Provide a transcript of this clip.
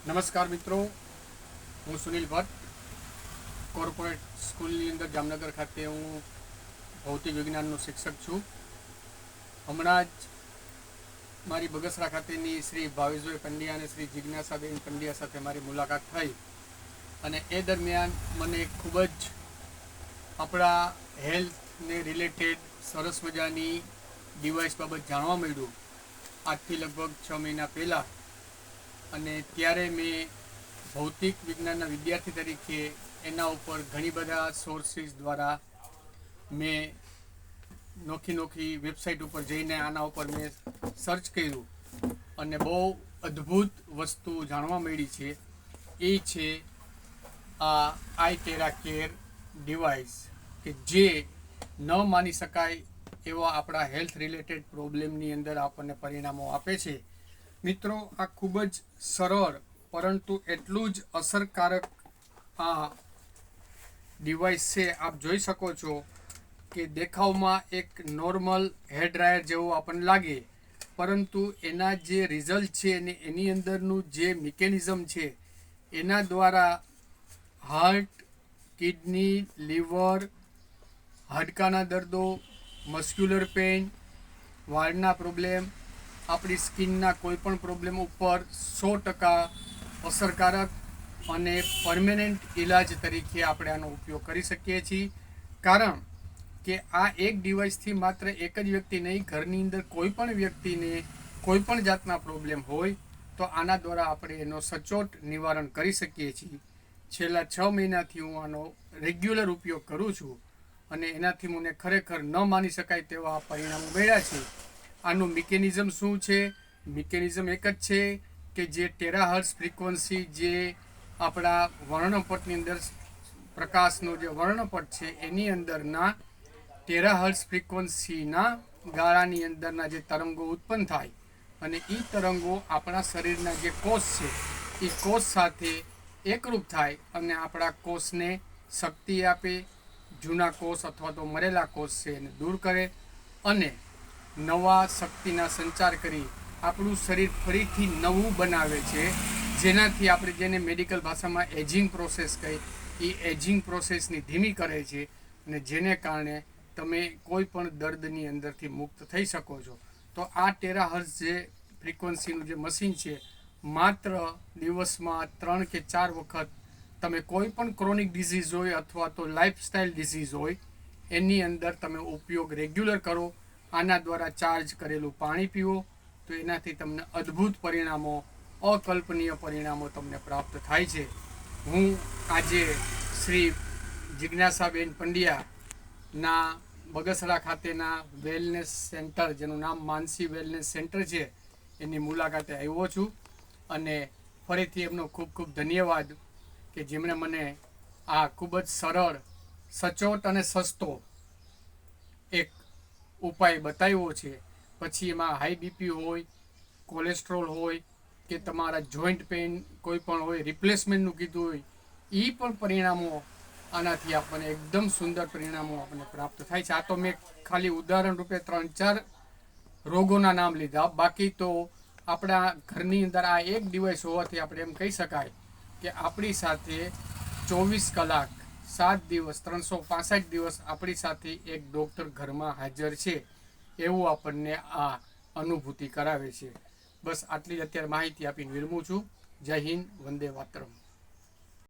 નમસ્કાર મિત્રો, હું સુનિલ ભટ્ટ કોર્પોરેટ સ્કૂલની અંદર જામનગર ખાતે હું ભૌતિક વિજ્ઞાનનો શિક્ષક છું. હમણાં જ મારી બગસરા ખાતેની શ્રી ભાવેશભાઈ પંડ્યા અને શ્રી જિજ્ઞાસાબેન પંડ્યા સાથે મારી મુલાકાત થઈ અને એ દરમિયાન મને ખૂબ જ આપણા હેલ્થને રિલેટેડ સરસ મજાની ડિવાઇસ બાબત જાણવા મળ્યું આજથી લગભગ 6 મહિના પહેલાં. અને ત્યારે મેં ભૌતિક વિજ્ઞાનના વિદ્યાર્થી તરીકે એના ઉપર ઘણી બધા સોર્સિસ દ્વારા મેં નોખી વેબસાઇટ ઉપર જઈને આના ઉપર મેં સર્ચ કર્યું અને બહુ અદ્ભુત વસ્તુ જાણવા મળી છે. એ છે આ આઈટેરા કેર ડિવાઇસ કે જે ન માની શકાય એવા આપણા હેલ્થ રિલેટેડ પ્રોબ્લેમની અંદર આપણને પરિણામો આપે છે. મિત્રો, આ ખૂબ જ સરળ પરંતુ એટલું જ અસરકારક આ ડિવાઇસ છે. આપ જોઈ શકો છો કે દેખાવમાં એક નોર્મલ હેર ડ્રાયર જેવું આપણને લાગે, પરંતુ એના જે રિઝલ્ટ છે અને એની અંદરનું જે મિકેનિઝમ છે એના દ્વારા હાર્ટ, કિડની, લીવર, હાડકાના દર્દો, મસ્ક્યુલર પેઇન, વાળના પ્રોબ્લેમ, આપણી સ્કિનના કોઈ પણ પ્રોબ્લેમ ઉપર 100% અસરકારક અને પરમેનન્ટ ઇલાજ તરીકે આપણે આનો ઉપયોગ કરી શકીએ છીએ. કારણ કે આ એક ડિવાઇસથી માત્ર એક જ વ્યક્તિ નહીં, ઘરની અંદર કોઈ પણ વ્યક્તિને કોઈ પણ જાતના પ્રોબ્લેમ હોય તો આના દ્વારા આપણે એનો સચોટ નિવારણ કરી શકીએ છીએ. છેલ્લા 6 મહિનાથી હું આનો રેગ્યુલર ઉપયોગ કરું છું અને એનાથી મને ખરેખર ન માની શકાય તેવા પરિણામો મળ્યા છે. આનું મિકેનિઝમ શું છે? મિકેનિઝમ એક જ છે કે જે ટેરાહર્ટ્ઝ ફ્રીક્વન્સી, જે આપણા વર્ણપટની અંદર પ્રકાશનો જે વર્ણપટ છે એની અંદરના ટેરાહર્ટ્ઝ ફ્રીક્વન્સીના ગાળાની અંદરના જે તરંગો ઉત્પન્ન થાય અને એ તરંગો આપણા શરીરના જે કોષ છે એ કોષ સાથે એકરૂપ થાય અને આપણા કોષને શક્તિ આપે, જૂના કોષ અથવા તો મરેલા કોષ છે એને દૂર કરે અને નવા શક્તિના સંચાર કરી આપણું શરીર ફરીથી નવું બનાવે છે. જેનાથી આપણે જેને મેડિકલ ભાષામાં એજિંગ પ્રોસેસ કહી, એ એજિંગ પ્રોસેસની ધીમી કરે છે અને જેને કારણે તમે કોઈ પણ દર્દની અંદરથી મુક્ત થઈ શકો છો. તો આ ટેરાહર્ટ્ઝ જે ફ્રીક્વન્સીનું જે મશીન છે, માત્ર દિવસમાં 3 કે 4 વખત તમે કોઈ પણ ક્રોનિક ડિઝીઝ હોય અથવા તો લાઇફસ્ટાઇલ ડિઝીઝ હોય એની અંદર તમે ઉપયોગ રેગ્યુલર કરો. આના દ્વારા ચાર્જ કરેલું પાણી પીવો તો એનાથી તમને અદ્ભુત પરિણામો, અકલ્પનીય પરિણામો તમને પ્રાપ્ત થાય છે. હું આજે શ્રી જિજ્ઞાસાબેન પંડ્યાના બગસરા ખાતેના વેલનેસ સેન્ટર, જેનું નામ માનસી વેલનેસ સેન્ટર છે, એની મુલાકાતે આવ્યો છું અને ફરીથી એમનો ખૂબ ખૂબ ધન્યવાદ કે જેમણે મને આ ખૂબ જ સરળ, સચોટ અને સસ્તો એક ઉપાય બતાવ્યો છે. પછી એમાં હાઈ બીપી હોય, કોલેસ્ટ્રોલ હોય કે તમારા જોઈન્ટ પેઇન કોઈ પણ હોય, રિપ્લેસમેન્ટનું કીધું હોય, એ પણ પરિણામો આનાથી આપણને એકદમ સુંદર પરિણામો આપણને પ્રાપ્ત થાય છે. આ તો મેં ખાલી ઉદાહરણ રૂપે 3-4 રોગોના નામ લીધા. બાકી તો આપણા ઘરની અંદર આ એક ડિવાઇસ હોવાથી આપણે એમ કહી શકાય કે આપણી સાથે 24 કલાક 7 દિવસ 365 દિવસ આપણી સાથે એક ડૉક્ટર ઘરમાં હાજર છે એવું આપણને આ અનુભૂતિ કરાવે છે. બસ આટલી જ અત્યારે માહિતી આપીને વિરમું છું. જય હિન્દ, વંદે માતરમ.